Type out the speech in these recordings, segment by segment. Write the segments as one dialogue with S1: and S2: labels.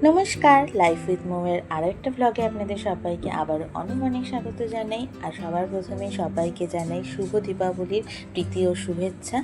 S1: নমস্কার, life with মোমের আরও একটা ব্লগে আপনাদের সবাইকে আবার অনেক অনেক স্বাগত জানাই। আর সবার প্রথমেই সবাইকে জানাই শুভ দীপাবলির প্রীতি ও শুভেচ্ছা।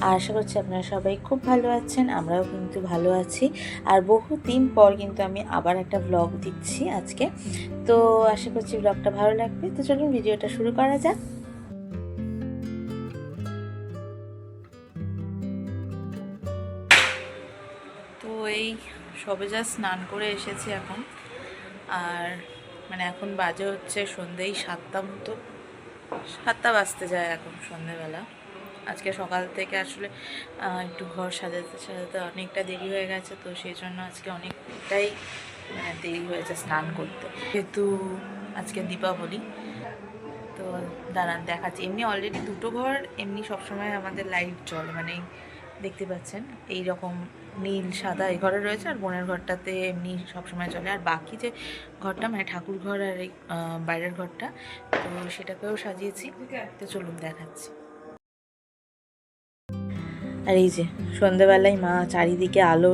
S1: আর আশা করছি আপনারা সবাই খুব ভালো আছেন, আমরাও কিন্তু ভালো আছি। আর বহু দিন পর কিন্তু আমি আবার একটা ব্লগ দিচ্ছি আজকে, তো আশা করছি ব্লগটা ভালো লাগবে। তো চলুন ভিডিওটা শুরু করা যাক। তো এই সবে যা স্নান করে এসেছি এখন, আর এখন বাজে হচ্ছে সন্ধ্যেই 7টা মতো, 7টা বাজতে যায় এখন সন্ধ্যেবেলা। আজকে সকাল থেকে আসলে একটু ঘর সাজাতে সাজাতে অনেকটা দেরি হয়ে গেছে, তো সেই জন্য আজকে অনেকটাই দেরি হয়েছে স্নান করতে, যেহেতু আজকে দীপাবলি। তো দাঁড়ান দেখাচ্ছি। এমনি অলরেডি দুটো ঘর এমনি সবসময় আমাদের লাইট জ্বলে, দেখতে পাচ্ছেন এই রকম নীল সাদা এই ঘরে রয়েছে, আর বোনের ঘরটাতে এমনি সবসময় চলে। আর বাকি যে ঘরটা ঠাকুর ঘর আর এই বাইরের ঘরটা, তো সেটাকেও সাজিয়েছি। তো চলুন দেখাচ্ছি। আর এই যে সন্ধ্যেবেলায় মা চারিদিকে আলো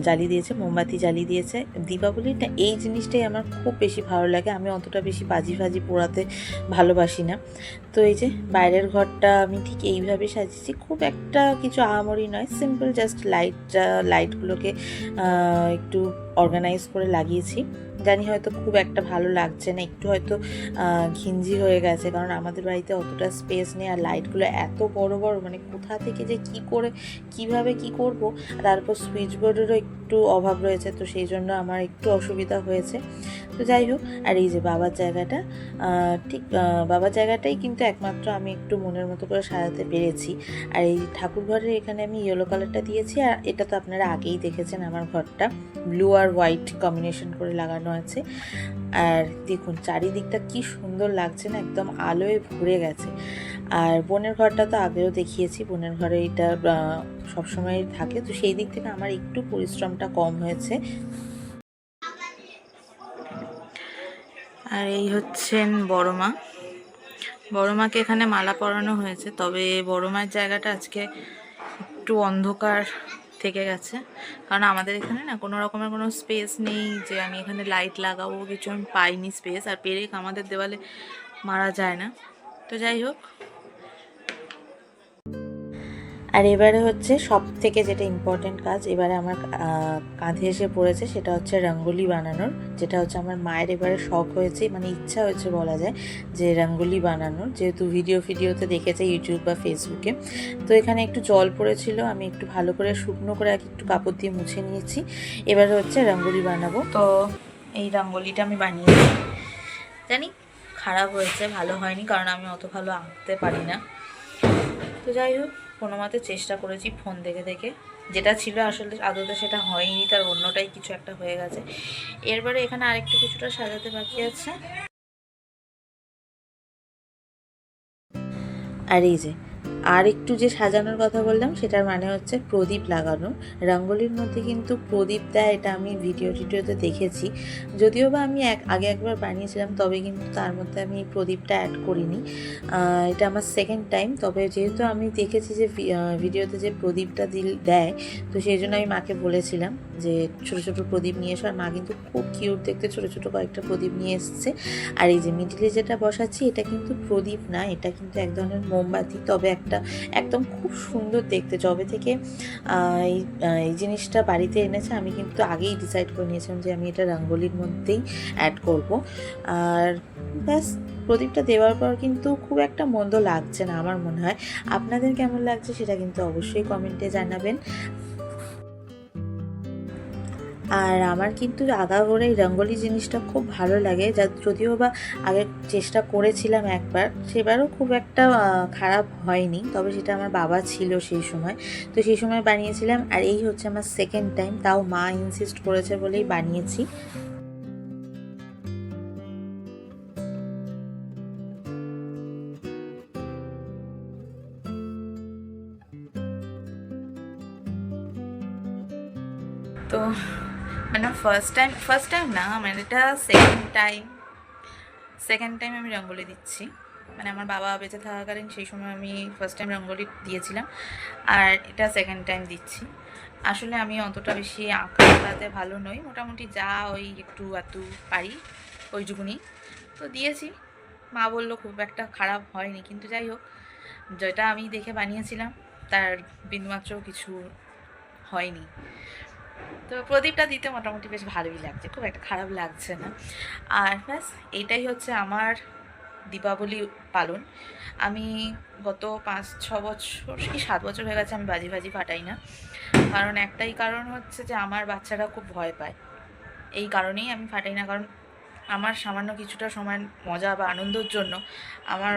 S1: জ্বালিয়ে দিয়েছে, মোমবাতি জ্বালিয়ে দিয়েছে। দীপাবলিটা এই জিনিসটাই আমার খুব বেশি ভালো লাগে। আমি অতটা বেশি বাজি ফাজি পোড়াতে ভালোবাসি না। তো এই যে বাইরের ঘরটা আমি ঠিক এইভাবে সাজিয়েছি, খুব একটা কিছু আহামরি নয়, সিম্পল জাস্ট লাইটগুলোকে একটু অর্গানাইজ করে লাগিয়েছি। জানি হয়তো খুব একটা ভালো লাগছে না, একটু হয়তো ঘিঞ্জি হয়ে গেছে, কারণ আমাদের বাড়িতে অতটা স্পেস নেই। আর লাইটগুলো এত বড় বড়, কোথা থেকে যে কি করে কিভাবে কি করব। তারপর সুইচ বোর্ডেরও একটু অভাব রয়েছে, তো সেই জন্য আমার একটু অসুবিধা হয়েছে। তো যাই হোক, আর এই যে বাবার জায়গাটা, ঠিক বাবার জায়গাটাই কিন্তু একমাত্র আমি একটু মনের মতো করে সাজাতে পেরেছি। আর এই ঠাকুর ঘরের এখানে আমি ইয়েলো কালারটা দিয়েছি, আর এটা তো আপনারা আগেই দেখেছেন আমার ঘরটা ব্লু আর হোয়াইট কম্বিনেশন করে লাগানো আছে। আর দেখুন চারিদিকটা কি সুন্দর লাগছে না, একদম আলোয় ভরে গেছে। আর বোনের ঘরটা তো আগেও দেখিয়েছি, বোনের ঘরে এটা সবসময় থাকে, তো সেই দিক থেকে আমার একটু পরিশ্রমটা কম হয়েছে। আর এই হচ্ছেন বড় মা। বড় মাকে এখানে মালা পরানো হয়েছে, তবে বড় মায়ের জায়গাটা আজকে একটু অন্ধকার থেকে গেছে, কারণ আমাদের এখানে না কোনো রকমের কোনো স্পেস নেই যে আমি এখানে লাইট লাগাবো, কিছু আমি পাইনি স্পেস। আর পেরেক আমাদের দেওয়ালে মারা যায় না। তো যাই হোক, আর এবারে হচ্ছে সব থেকে যেটা ইম্পর্টেন্ট কাজ এবারে আমার কাঁধে এসে পড়েছে, সেটা হচ্ছে রঙ্গোলি বানানোর, যেটা হচ্ছে আমার মায়ের এবারে শখ হয়েছে, ইচ্ছা হয়েছে বলা যায়, যে রঙ্গোলি বানানোর, যেহেতু ভিডিওতে দেখেছে ইউটিউব বা ফেসবুকে। তো এখানে একটু জল পড়েছিল, আমি একটু ভালো করে শুকনো করে একটু কাপড় দিয়ে মুছে নিয়েছি। এবারে হচ্ছে রঙ্গোলি বানাবো। তো এই রঙ্গোলিটা আমি বানিয়েছি, জানি খারাপ হয়েছে, ভালো হয়নি, কারণ আমি অত ভালো আঁকতে পারি না। তো যাই হোক, কোনো মতে চেষ্টা করেছি ফোন দেখে দেখে, যেটা ছিল আসলে আদতে সেটা হয়নি, তার অন্যটাই কিছু একটা হয়ে গেছে। এরপরে এখানে আরেকটু কিছুটা সাজাতে বাকি আছে। আর এই যে আর একটু যে সাজানোর কথা বললাম, সেটার মানে হচ্ছে প্রদীপ লাগানো। রঙ্গোলির মধ্যে কিন্তু প্রদীপ দেয়, এটা আমি ভিডিওতে দেখেছি, যদিও বা আমি আগে একবার বানিয়েছিলাম, তবে কিন্তু তার মধ্যে আমি প্রদীপটা অ্যাড করিনি। এটা আমার সেকেন্ড টাইম, তবে যেহেতু আমি দেখেছি যে ভিডিওতে যে প্রদীপটা দেয়, তো সেই জন্য আমি মাকে বলেছিলাম যে ছোটো ছোটো প্রদীপ নিয়ে এসো। আর মা কিন্তু খুব কিউট দেখতে ছোটো ছোটো কয়েকটা প্রদীপ নিয়ে এসছে। আর এই যে মিডিলে যেটা বসাচ্ছি, এটা কিন্তু প্রদীপ না, এটা কিন্তু এক ধরনের মোমবাতি, তবে একদম খুব সুন্দর দেখতে। যবে থেকে এই জিনিসটা বাড়িতে এনেছে, আমি কিন্তু আগেই ডিসাইড করে নিয়েছিলাম যে আমি এটা রঙ্গোলির মধ্যেই অ্যাড করব। আর ব্যাস, প্রদীপটা দেওয়ার পর কিন্তু খুব একটা মন্দ লাগছে না আমার মনে হয়। আপনাদের কেমন লাগছে সেটা কিন্তু অবশ্যই কমেন্টে জানাবেন। আর আমার কিন্তু আগাগোড়া এই রঙ্গোলি জিনিসটা খুব ভালো লাগে, যদিও বা আগে চেষ্টা করেছিলাম একবার, সেবারও খুব একটা খারাপ হয়নি, তবে সেটা আমার বাবা ছিল সেই সময়, তো সেই সময় বানিয়েছিলাম। আর এই হচ্ছে আমার সেকেন্ড টাইম, তাও মা ইনসিস্ট করেছে বলেই বানিয়েছি। তো ফার্স্ট টাইম না, এটা সেকেন্ড টাইম আমি রঙ্গোলি দিচ্ছি। আমার বাবা বেঁচে থাকাকালীন সেই সময় আমি ফার্স্ট টাইম রঙ্গোলি দিয়েছিলাম, আর এটা সেকেন্ড টাইম দিচ্ছি। আসলে আমি অতটা বেশি আঁকাতে ভালো নই, মোটামুটি যা ওই একটু আধটু পারি ওইটুকুনি তো দিয়েছি। মা বললো খুব একটা খারাপ হয়নি, কিন্তু যাই হোক যেটা আমি দেখে বানিয়েছিলাম তার বিন্দুমাত্র কিছু হয়নি। তো প্রদীপটা দিতে মোটামুটি বেশ ভালোই লাগছে, খুব একটা খারাপ লাগছে না। আর ব্যাস এইটাই হচ্ছে আমার দীপাবলি পালন। আমি গত 5-6 বছর কি 7 বছর হয়ে গেছে আমি বাজি ফাটাই না। কারণ একটাই কারণ হচ্ছে যে আমার বাচ্চারা খুব ভয় পায়, এই কারণেই আমি ফাটাই না। কারণ আমার সামান্য কিছুটা সময় মজা বা আনন্দের জন্য আমার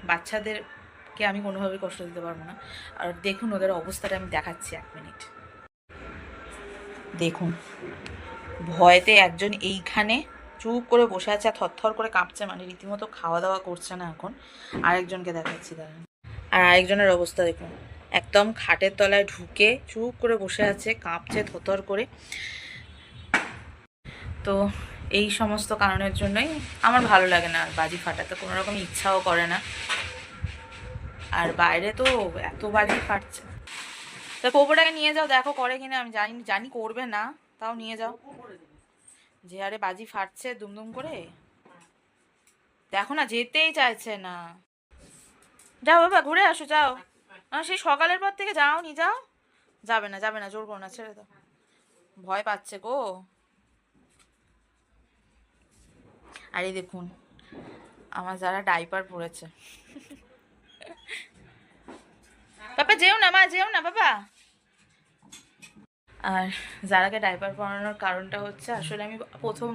S1: বাচ্চাদেরকে আমি কোনোভাবেই কষ্ট দিতে পারবো না। আর দেখুন ওদের অবস্থাটা আমি দেখাচ্ছি, 1 মিনিট দেখুন। ভয়েতে একজন এইখানে চুপ করে বসে আছে আর থরথর করে কাঁপছে, মানে রীতিমতো খাওয়া দাওয়া করছে না এখন। আরেকজনকে দেখাচ্ছি দাঁড়ান। আর আরেকজনের অবস্থা দেখুন, একদম খাটের তলায় ঢুকে চুপ করে বসে আছে, কাঁপছে থরথর করে। তো এই সমস্ত কারণের জন্যই আমার ভালো লাগে না আর বাজি ফাটাতে, কোনো রকম ইচ্ছাও করে না। আর বাইরে তো এত বাজি ফাটছে। তা পোপোটাকে নিয়ে যাও, দেখো করে কিনা। আমি জানি করবে না, তাও নিয়ে যাও। যে আরে বাজি ফাটছে দুমদুম করে, দেখো না যেতেই চাইছে না। যাও বাবা ঘুরে আসো, যাও। সেই সকালের পর থেকে যাও যাও। যাবে না জোর করো না, ছেড়ে দাও। ভয় পাচ্ছে গো। আর এই দেখুন আমার যারা ডাইপার পরেছে। বাবা যেও না, মা যেও না বাবা। আর যারাকে ডাইপার পরানোর কারণটা হচ্ছে, আসলে আমি প্রথম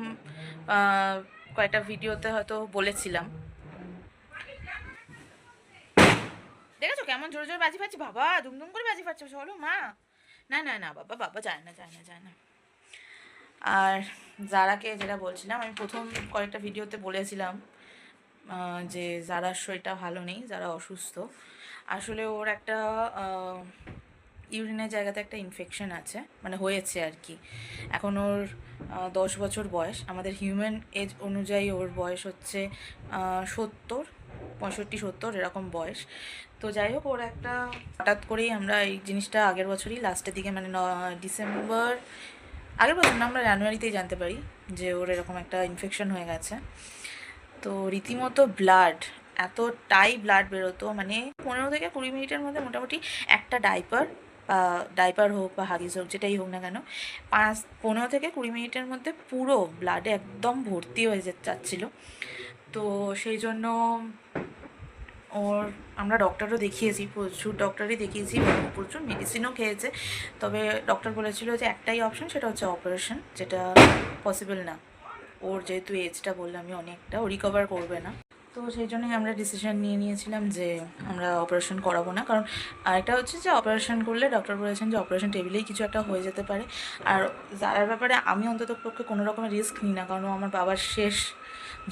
S1: কয়েকটা ভিডিওতে হয়তো বলেছিলাম, দেখেছো কেমন জোরে জোরে বাজি ফাটছে। বাবা দুমদুম করে বাজি ফাটছে, চলো মা। না বাবা, বাবা যায় না। আর যারাকে যেটা বলছিলাম, আমি প্রথম কয়েকটা ভিডিওতে বলেছিলাম যে যারার শরীরটা ভালো নেই, যারা অসুস্থ, আসলে ওর একটা ইউরিনের জায়গাতে একটা ইনফেকশন আছে, মানে হয়েছে আর কি। এখন ওর 10 বছর বয়স, আমাদের হিউম্যান এজ অনুযায়ী ওর বয়স হচ্ছে 70, 65-70 এরকম বয়স। তো যাই হোক ওর একটা হঠাৎ করেই আমরা এই জিনিসটা আগের বছরই লাস্টের দিকে, মানে ডিসেম্বর, আগের বছর না, আমরা জানুয়ারিতেই জানতে পারি যে ওর এরকম একটা ইনফেকশন হয়ে গেছে। তো রীতিমতো ব্লাড, এতটাই ব্লাড বেরোতো, মানে 15 থেকে 20 মিনিটের মধ্যে মোটামুটি একটা ডাইপার হোক বা হাগিস হোক, যেটাই হোক না কেন, 15 থেকে 20 মিনিটের মধ্যে পুরো ব্লাডে একদম ভর্তি হয়ে যাচ্ছিলো। তো সেই জন্য ওর আমরা ডক্টরও দেখিয়েছি, প্রচুর ডক্টরই দেখিয়েছি, প্রচুর মেডিসিনও খেয়েছে। তবে ডক্টর বলেছিল যে একটাই অপশন, সেটা হচ্ছে অপারেশন, যেটা পসিবল না। ওর যেহেতু এজটা বললাম আমি অনেকটা, ও রিকভার করবে না। তো সেই জন্যই আমরা ডিসিশন নিয়েছিলাম যে আমরা অপারেশন করাবো না। কারণ আরেকটা হচ্ছে যে অপারেশন করলে ডক্টর বলেছেন যে অপারেশন টেবিলেই কিছু একটা হয়ে যেতে পারে। আর যার ব্যাপারে আমি অন্তত পক্ষে কোনো রকমের রিস্ক নিই না, কারণ আমার বাবার শেষ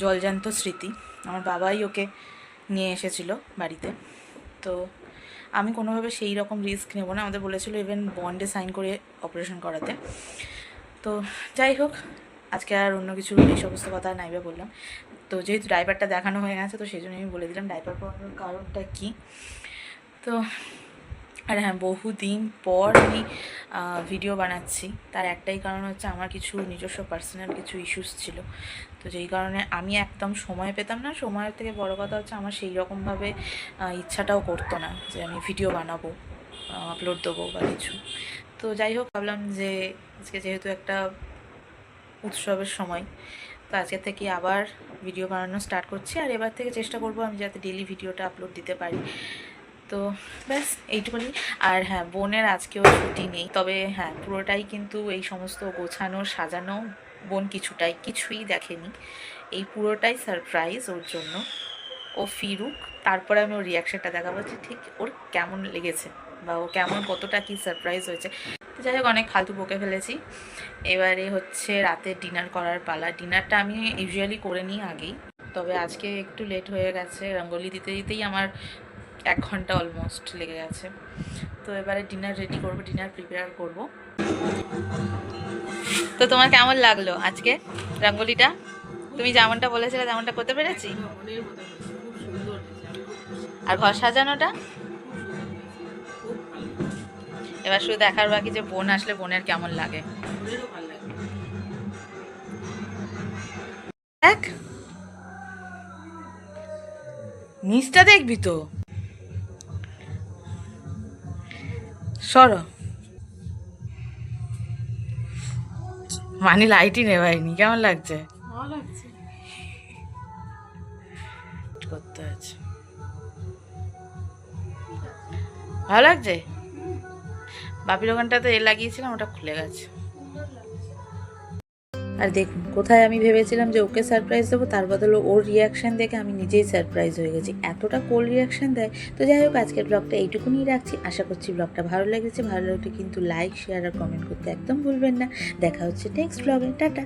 S1: জলজান্ত স্মৃতি, আমার বাবাই ওকে নিয়ে এসেছিল বাড়িতে। তো আমি কোনোভাবে সেই রকম রিস্ক নেব না। আমাদের বলেছিল ইভেন বন্ডে সাইন করে অপারেশন করাতে। তো যাই হোক, আজকে আর অন্য কিছু এই সমস্ত কথা নাইবা বললাম। তো যেহেতু ডাইপারটা দেখানো হয়ে গেছে, তো সেই জন্য আমি বলে দিলাম ডাইপার পরানোর কারণটা কী। তো আর হ্যাঁ, বহুদিন পর আমি ভিডিও বানাচ্ছি, তার একটাই কারণ হচ্ছে আমার কিছু নিজস্ব পার্সোনাল কিছু ইস্যুস ছিল। তো যেই কারণে আমি একদম সময় পেতাম না। সময়ের থেকে বড় কথা হচ্ছে আমার সেই রকমভাবে ইচ্ছাটাও করতো না যে আমি ভিডিও বানাবো, আপলোড দেবো বা কিছু। তো যাই হোক, ভাবলাম যে আজকে যেহেতু একটা উৎসবের সময়, তো আজকে থেকে আবার ভিডিও বানানো স্টার্ট করছি। আর এবার থেকে চেষ্টা করবো আমি যাতে ডেলি ভিডিওটা আপলোড দিতে পারি। তো ব্যাস এইটুকুনি। আর হ্যাঁ, বোনের আজকেও ছুটি নেই, তবে হ্যাঁ পুরোটাই কিন্তু এই সমস্ত গোছানো সাজানো বোন কিছুই দেখেনি, এই পুরোটাই সারপ্রাইজ ওর জন্য। ও ফিরুক, তারপরে আমি ওর রিয়াকশানটা দেখাবো যে ঠিক ওর কেমন লেগেছে বা ও কেমন কতটা কি সারপ্রাইজ হয়েছে। তো যাই হোক, অনেক ফালতু বকে ফেলেছি, এবারে হচ্ছে রাতের ডিনার করার পালা। ডিনারটা আমি ইউজুয়ালি করে নিই আগেই, তবে আজকে একটু লেট হয়ে গেছে, রঙ্গোলি দিতেই আমার 1 ঘন্টা অলমোস্ট লেগে গেছে। তো এবারে ডিনার রেডি করবো, ডিনার প্রিপেয়ার করব। তো তোমার কেমন লাগলো আজকে রঙ্গোলিটা? তুমি যেমনটা বলেছিলে তেমনটা করতে পেরেছি? আর ঘর সাজানোটা? এবার শুধু দেখার বাকি যে বোন আসলে বোনের কেমন লাগে। দেখ নিচটা দেখবি তো, সরো। মানি লাইটই নেভায়নি, কেমন লাগছে? করতে আছে, ভালো লাগছে। বাপির ওখানটাতে লাগিয়েছিলাম, ওটা খুলে গেছে। আর দেখুন কোথায় আমি ভেবেছিলাম যে ওকে সারপ্রাইজ দেবো, তার বদলে ওর রিয়াকশান দেখে আমি নিজেই সারপ্রাইজ হয়ে গেছি, এতটা কোল রিয়াকশান দেয়। তো যাই হোক, আজকের ব্লগটা এইটুকুনি রাখছি। আশা করছি ব্লগটা ভালো লেগেছে। ভালো লাগলে কিন্তু লাইক, শেয়ার আর কমেন্ট করতে একদম ভুলবেন না। দেখা হচ্ছে নেক্সট ব্লগে। টাটা।